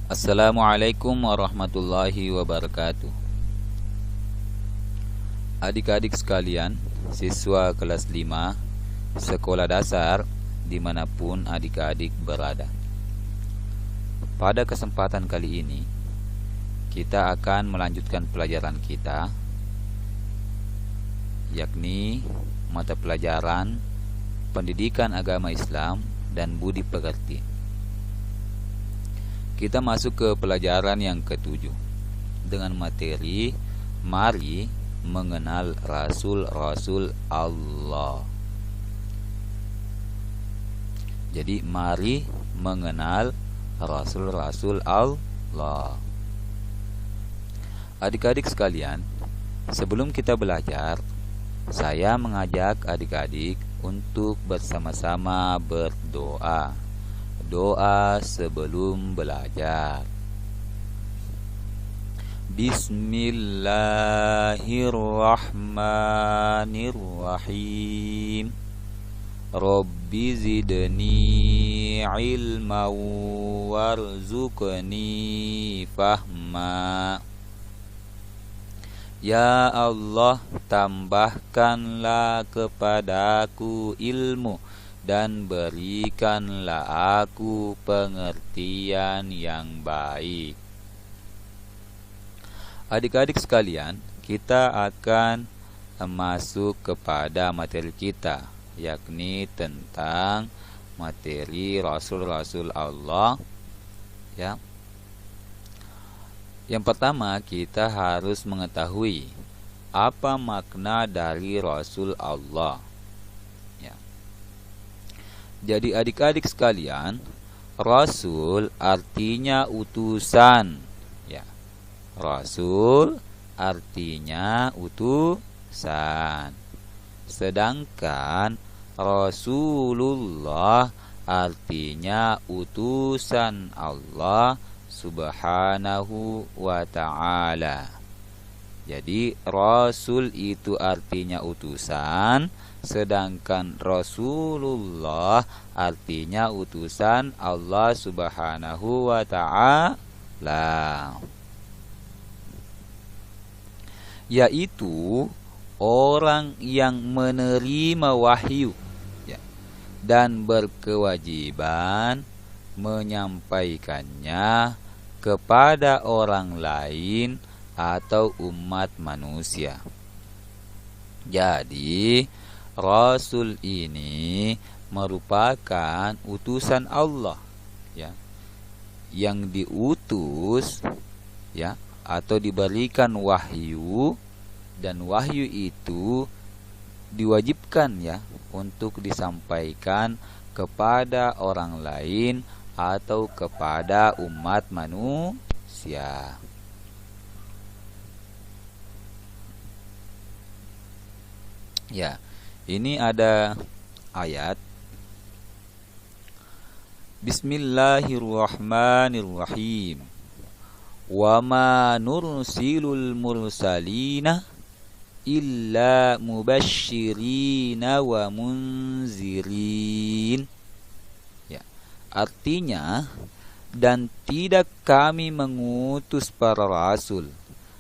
Assalamualaikum warahmatullahi wabarakatuh. Adik-adik sekalian, siswa kelas 5 sekolah dasar dimanapun adik-adik berada. Pada kesempatan kali ini kita akan melanjutkan pelajaran kita, yakni mata pelajaran Pendidikan Agama Islam dan Budi Pekerti. Kita masuk ke pelajaran yang ke-7 dengan materi Mari Mengenal Rasul-Rasul Allah. Jadi mari mengenal Rasul-Rasul Allah. Adik-adik sekalian, sebelum kita belajar, saya mengajak adik-adik untuk bersama-sama berdoa. Doa sebelum belajar. Bismillahirrahmanirrahim. Rabbi zidni ilma warzuqni fahma. Ya Allah, tambahkanlah kepadaku ilmu dan berikanlah aku pengertian yang baik. Adik-adik sekalian, kita akan masuk kepada materi kita, yakni tentang materi Rasul-Rasul Allah. Ya. Yang pertama, kita harus mengetahui apa makna dari Rasul Allah. Jadi adik-adik sekalian, Rasul artinya utusan, ya. Rasul artinya utusan. Sedangkan Rasulullah artinya utusan Allah Subhanahu wa ta'ala. Jadi Rasul itu artinya utusan, sedangkan Rasulullah artinya utusan Allah Subhanahu wa ta'ala, yaitu orang yang menerima wahyu, ya, dan berkewajiban menyampaikannya kepada orang lain atau umat manusia. Jadi Rasul ini merupakan utusan Allah, ya, yang diutus, ya, atau diberikan wahyu, dan wahyu itu diwajibkan, ya, untuk disampaikan kepada orang lain atau kepada umat manusia. Ya, ini ada ayat. Bismillahirrahmanirrahim. Wa ma nursilul mursalina illa mubashshirina wa munzirin. Ya, artinya, dan tidak kami mengutus para rasul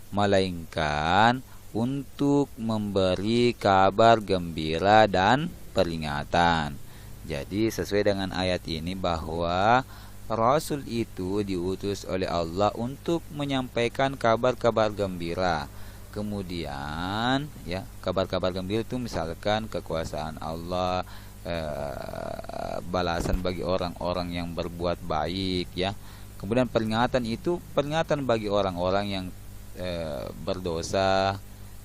melainkan untuk memberi kabar gembira dan peringatan. Jadi sesuai dengan ayat ini bahwa Rasul itu diutus oleh Allah untuk menyampaikan kabar-kabar gembira. Kemudian, ya, kabar-kabar gembira itu misalkan kekuasaan Allah, balasan bagi orang-orang yang berbuat baik, ya. Kemudian peringatan itu peringatan bagi orang-orang yang berdosa,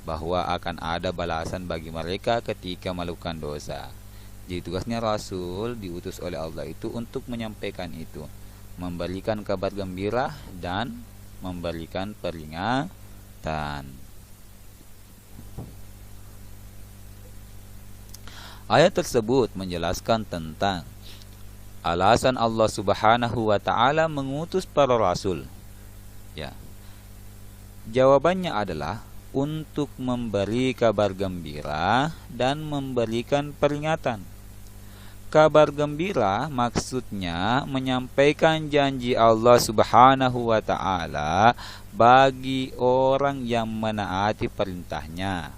bahwa akan ada balasan bagi mereka ketika melakukan dosa. Jadi tugasnya Rasul diutus oleh Allah itu untuk menyampaikan itu, memberikan kabar gembira dan memberikan peringatan. Ayat tersebut menjelaskan tentang alasan Allah Subhanahu wa ta'ala mengutus para rasul. Ya. Jawabannya adalah untuk memberi kabar gembira dan memberikan peringatan. Kabar gembira maksudnya menyampaikan janji Allah Subhanahu wa ta'ala bagi orang yang menaati perintahnya.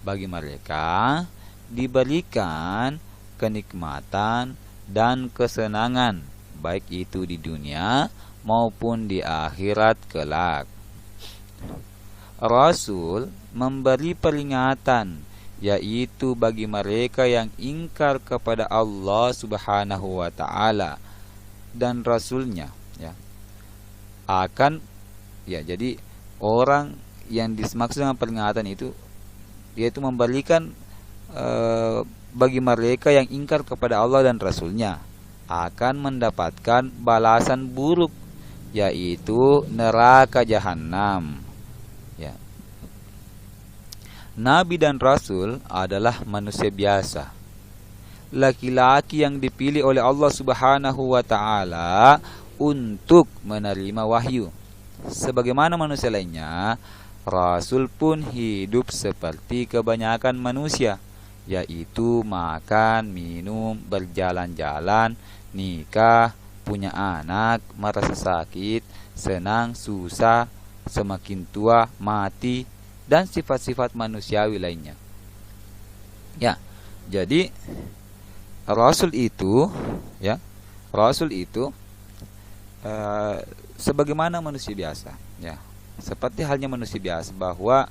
Bagi mereka diberikan kenikmatan dan kesenangan, baik itu di dunia maupun di akhirat kelak. Rasul memberi peringatan, yaitu bagi mereka yang ingkar kepada Allah Subhanahu wa ta'ala dan Rasulnya, ya. Jadi orang yang dimaksud dengan peringatan itu yaitu memberikan bagi mereka yang ingkar kepada Allah dan Rasulnya akan mendapatkan balasan buruk, yaitu neraka jahanam. Ya. Nabi dan Rasul adalah manusia biasa, laki-laki yang dipilih oleh Allah Subhanahu wa ta'ala untuk menerima wahyu. Sebagaimana manusia lainnya, Rasul pun hidup seperti kebanyakan manusia, yaitu makan, minum, berjalan-jalan, nikah, punya anak, merasa sakit, senang, susah, semakin tua, mati, dan sifat-sifat manusiawi lainnya. Ya, jadi Rasul itu sebagaimana manusia biasa, ya. Seperti halnya manusia biasa, bahwa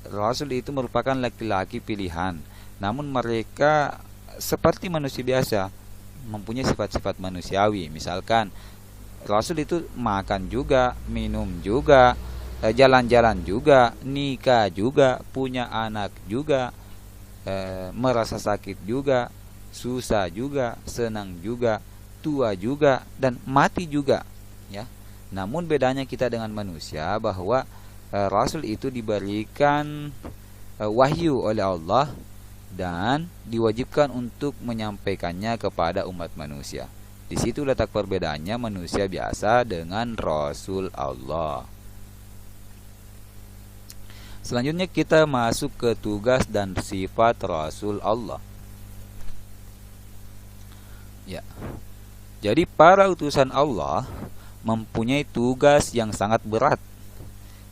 Rasul itu merupakan laki-laki pilihan. Namun mereka seperti manusia biasa, mempunyai sifat-sifat manusiawi. Misalkan Rasul itu makan juga, minum juga, jalan-jalan juga, nikah juga, punya anak juga, merasa sakit juga, susah juga, senang juga, tua juga, dan mati juga, ya. Namun bedanya kita dengan manusia bahwa Rasul itu diberikan wahyu oleh Allah dan diwajibkan untuk menyampaikannya kepada umat manusia. Di situ letak perbedaannya manusia biasa dengan Rasul Allah. Selanjutnya kita masuk ke tugas dan sifat Rasul Allah. Ya. Jadi para utusan Allah mempunyai tugas yang sangat berat,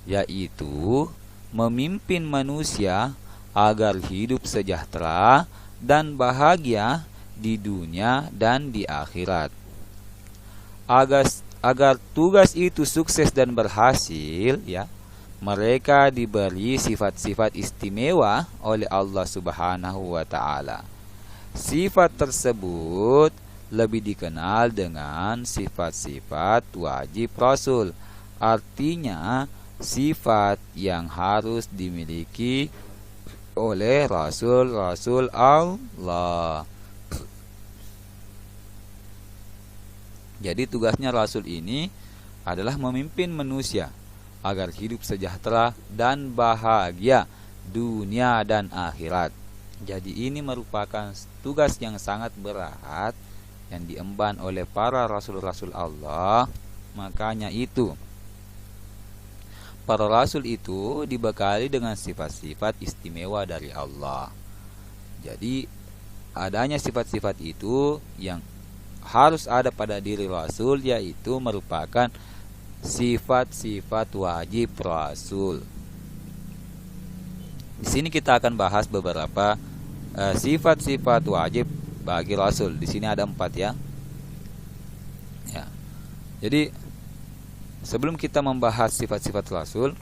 yaitu memimpin manusia agar hidup sejahtera dan bahagia di dunia dan di akhirat. Agar tugas itu sukses dan berhasil, ya, mereka diberi sifat-sifat istimewa oleh Allah Subhanahu wa ta'ala. Sifat tersebut lebih dikenal dengan sifat-sifat wajib Rasul. Artinya sifat yang harus dimiliki oleh Rasul-Rasul Allah. Jadi tugasnya Rasul ini adalah memimpin manusia agar hidup sejahtera dan bahagia dunia dan akhirat. Jadi ini merupakan tugas yang sangat berat yang diemban oleh para Rasul-Rasul Allah. Makanya itu para Rasul itu dibekali dengan sifat-sifat istimewa dari Allah. Jadi adanya sifat-sifat itu yang harus ada pada diri Rasul, yaitu merupakan sifat-sifat wajib Rasul. Di sini kita akan bahas beberapa sifat-sifat wajib bagi Rasul. Di sini ada 4, ya. Ya. Jadi sebelum kita membahas sifat-sifat Rasul,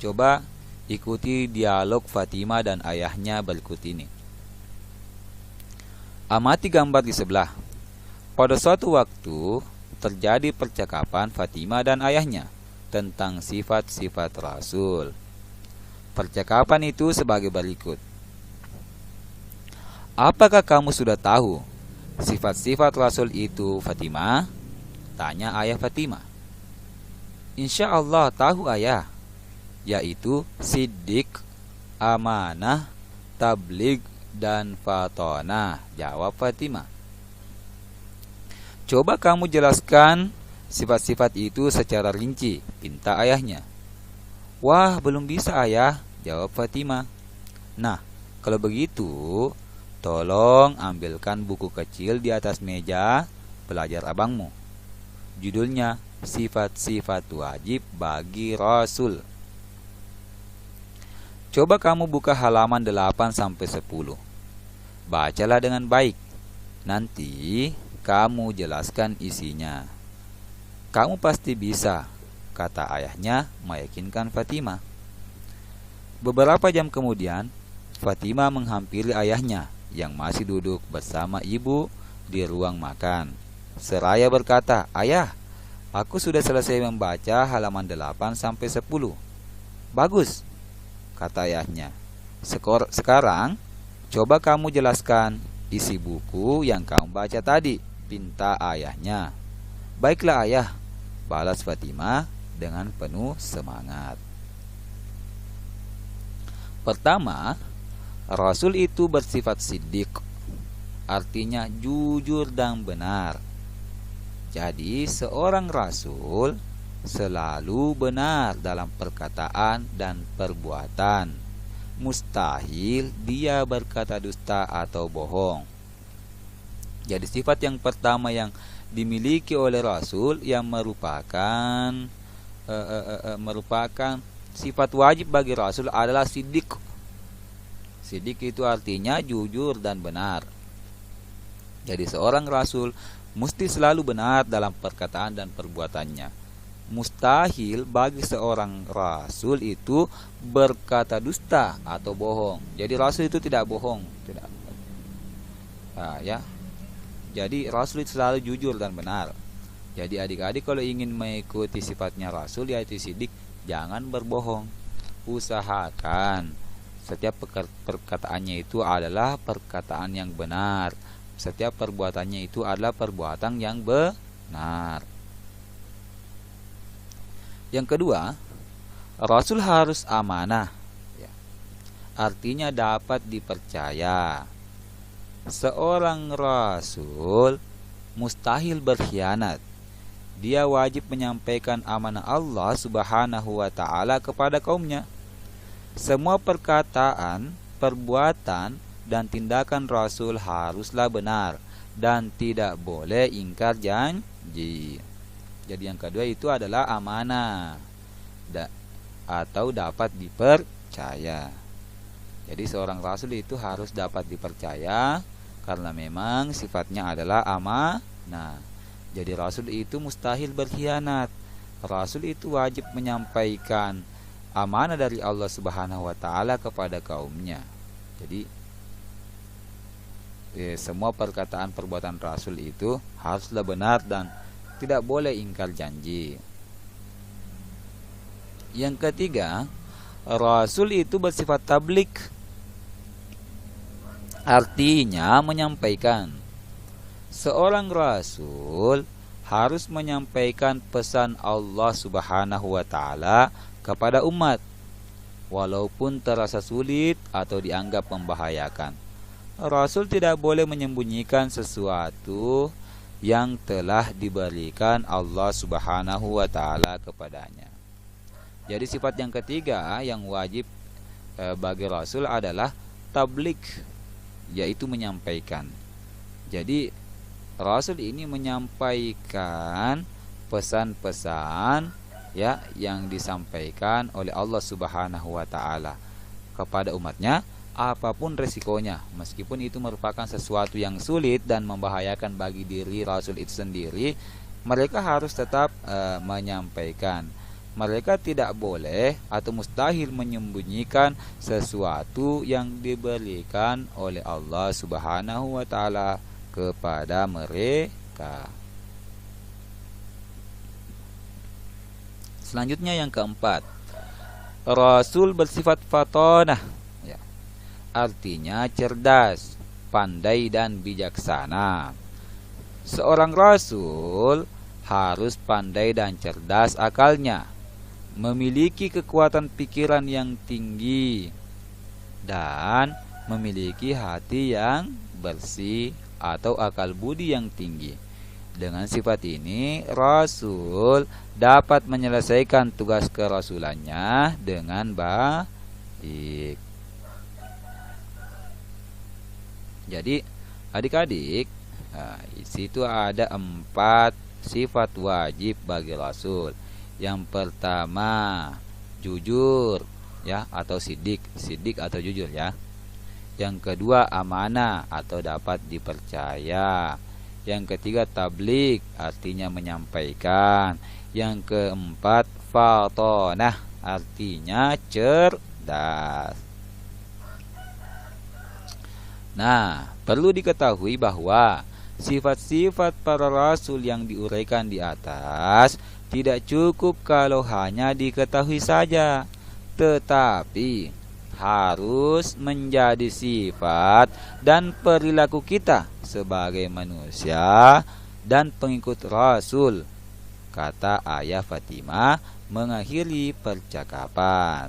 coba ikuti dialog Fatimah dan ayahnya berikut ini. Amati gambar di sebelah. Pada suatu waktu terjadi percakapan Fatimah dan ayahnya tentang sifat-sifat Rasul. Percakapan itu sebagai berikut. Apakah kamu sudah tahu sifat-sifat Rasul itu, Fatimah? Tanya ayah Fatimah. Insya Allah tahu ayah, yaitu siddiq, amanah, tabligh, dan fatonah, jawab Fatimah. Coba kamu jelaskan sifat-sifat itu secara rinci, pinta ayahnya. Wah, belum bisa ayah, jawab Fatimah. Nah, kalau begitu, tolong ambilkan buku kecil di atas meja belajar abangmu. Judulnya Sifat-sifat wajib bagi Rasul. Coba kamu buka halaman 8-10. Bacalah dengan baik. Nanti kamu jelaskan isinya. Kamu pasti bisa, kata ayahnya meyakinkan Fatimah. Beberapa jam kemudian, Fatimah menghampiri ayahnya yang masih duduk bersama ibu di ruang makan. Seraya berkata, "Ayah, aku sudah selesai membaca halaman 8-10. Bagus," kata ayahnya. Sekarang, coba kamu jelaskan isi buku yang kamu baca tadi," pinta ayahnya. "Baiklah ayah," balas Fatimah dengan penuh semangat. Pertama, Rasul itu bersifat siddiq, artinya jujur dan benar. Jadi seorang Rasul selalu benar dalam perkataan dan perbuatan. Mustahil dia berkata dusta atau bohong. Jadi sifat yang pertama yang dimiliki oleh Rasul yang merupakan sifat wajib bagi Rasul adalah siddiq. Siddiq itu artinya jujur dan benar. Jadi seorang Rasul mesti selalu benar dalam perkataan dan perbuatannya. Mustahil bagi seorang Rasul itu berkata dusta atau bohong. Jadi Rasul itu tidak bohong, tidak. Ya. Jadi Rasul itu selalu jujur dan benar. Jadi adik-adik kalau ingin mengikuti sifatnya Rasul yaitu siddiq, jangan berbohong. Usahakan setiap perkataannya itu adalah perkataan yang benar. Setiap perbuatannya itu adalah perbuatan yang benar. Yang kedua, Rasul harus amanah. Artinya dapat dipercaya. Seorang Rasul mustahil berkhianat. Dia wajib menyampaikan amanah Allah Subhanahu wa ta'ala kepada kaumnya. Semua perkataan, perbuatan, dan tindakan Rasul haruslah benar dan tidak boleh ingkar janji. Jadi yang kedua itu adalah amanah atau dapat dipercaya. Jadi seorang Rasul itu harus dapat dipercaya karena memang sifatnya adalah amanah. Jadi Rasul itu mustahil berkhianat. Rasul itu wajib menyampaikan amanah dari Allah Subhanahu wa ta'ala kepada kaumnya. Jadi semua perkataan perbuatan Rasul itu haruslah benar dan tidak boleh ingkar janji. Yang ketiga, Rasul itu bersifat tabligh. Artinya menyampaikan. Seorang Rasul harus menyampaikan pesan Allah Subhanahu wa ta'ala kepada umat, walaupun terasa sulit atau dianggap membahayakan. Rasul tidak boleh menyembunyikan sesuatu yang telah diberikan Allah Subhanahu wa ta'ala kepadanya. Jadi sifat yang ketiga yang wajib bagi Rasul adalah tabligh, yaitu menyampaikan. Jadi Rasul ini menyampaikan pesan-pesan yang disampaikan oleh Allah Subhanahu wa ta'ala kepada umatnya, apapun resikonya, meskipun itu merupakan sesuatu yang sulit dan membahayakan bagi diri Rasul itu sendiri, mereka harus tetap menyampaikan. Mereka tidak boleh atau mustahil menyembunyikan sesuatu yang diberikan oleh Allah Subhanahu wa ta'ala kepada mereka. Selanjutnya yang keempat, Rasul bersifat fatonah, artinya cerdas, pandai dan bijaksana. Seorang Rasul harus pandai dan cerdas akalnya, memiliki kekuatan pikiran yang tinggi, dan memiliki hati yang bersih atau akal budi yang tinggi. Dengan sifat ini, Rasul dapat menyelesaikan tugas kerasulannya dengan baik. Jadi adik-adik, di situ ada 4 sifat wajib bagi Rasul. Yang pertama jujur, ya, atau sidik atau jujur, ya. Yang kedua amanah atau dapat dipercaya. Yang ketiga tabligh, artinya menyampaikan. Yang keempat fatonah, artinya cerdas. Nah, perlu diketahui bahwa sifat-sifat para rasul yang diuraikan di atas tidak cukup kalau hanya diketahui saja, tetapi harus menjadi sifat dan perilaku kita sebagai manusia dan pengikut Rasul, kata Ayah Fatimah mengakhiri percakapan.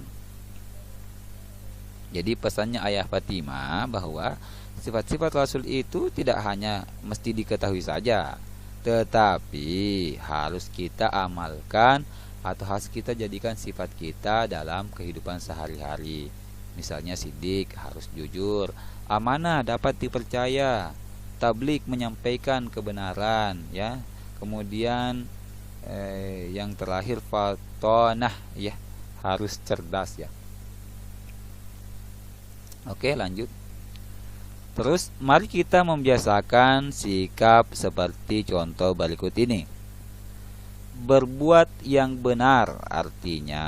Jadi pesannya Ayah Fatimah bahwa sifat-sifat Rasul itu tidak hanya mesti diketahui saja, tetapi harus kita amalkan atau harus kita jadikan sifat kita dalam kehidupan sehari-hari. Misalnya sidik, harus jujur, amanah, dapat dipercaya, tabligh, menyampaikan kebenaran, ya. Kemudian yang terakhir fatonah, ya, harus cerdas, ya. Oke, lanjut. Terus mari kita membiasakan sikap seperti contoh berikut ini. Berbuat yang benar, artinya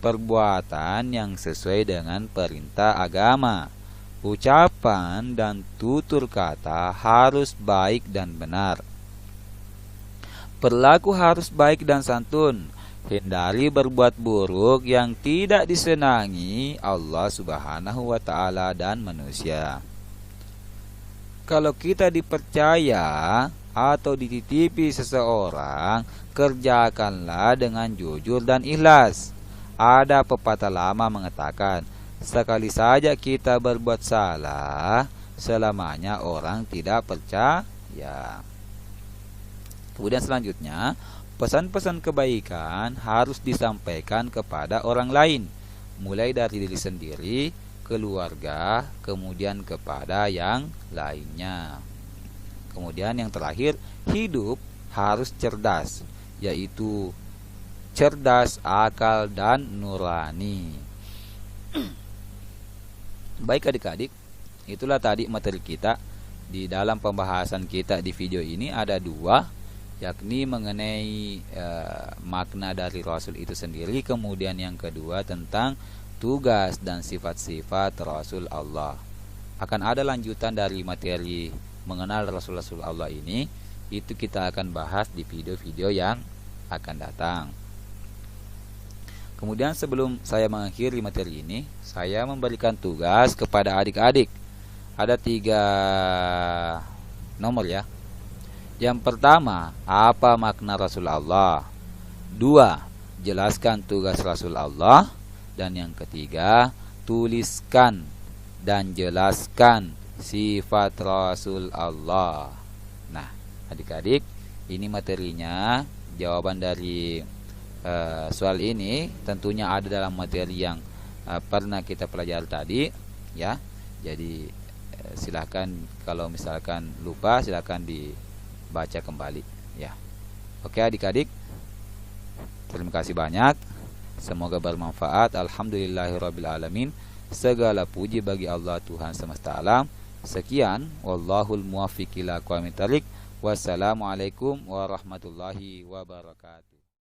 perbuatan yang sesuai dengan perintah agama. Ucapan dan tutur kata harus baik dan benar. Perilaku harus baik dan santun. Hindari berbuat buruk yang tidak disenangi Allah Subhanahu wa ta'ala dan manusia. Kalau kita dipercaya atau dititipi seseorang, kerjakanlah dengan jujur dan ikhlas. Ada pepatah lama mengatakan, sekali saja kita berbuat salah, selamanya orang tidak percaya. Kemudian selanjutnya, pesan-pesan kebaikan harus disampaikan kepada orang lain, mulai dari diri sendiri, keluarga, kemudian kepada yang lainnya. Kemudian yang terakhir, hidup harus cerdas, yaitu cerdas, akal, dan nurani. Baik adik-adik, itulah tadi materi kita. Di dalam pembahasan kita di video ini ada 2, yakni mengenai makna dari Rasul itu sendiri, kemudian yang kedua tentang tugas dan sifat-sifat Rasul Allah. Akan ada lanjutan dari materi mengenal Rasul-Rasul Allah ini, itu kita akan bahas di video-video yang akan datang. Kemudian sebelum saya mengakhiri materi ini, saya memberikan tugas kepada adik-adik. Ada 3 nomor, ya. Yang pertama, apa makna Rasul Allah? 2, jelaskan tugas Rasul Allah. Dan yang ketiga, tuliskan dan jelaskan sifat Rasul Allah. Nah, adik-adik, ini materinya. Jawaban dari soal ini tentunya ada dalam materi yang pernah kita pelajari tadi, ya. Jadi silahkan, kalau misalkan lupa silahkan dibaca kembali, ya. Oke adik-adik, terima kasih banyak, semoga bermanfaat. Alhamdulillahirrabbilalamin. Segala puji bagi Allah Tuhan semesta alam. Sekian, wallahul muwaffiq ila aqwamit thoriq. Wassalamualaikum warahmatullahi wabarakatuh.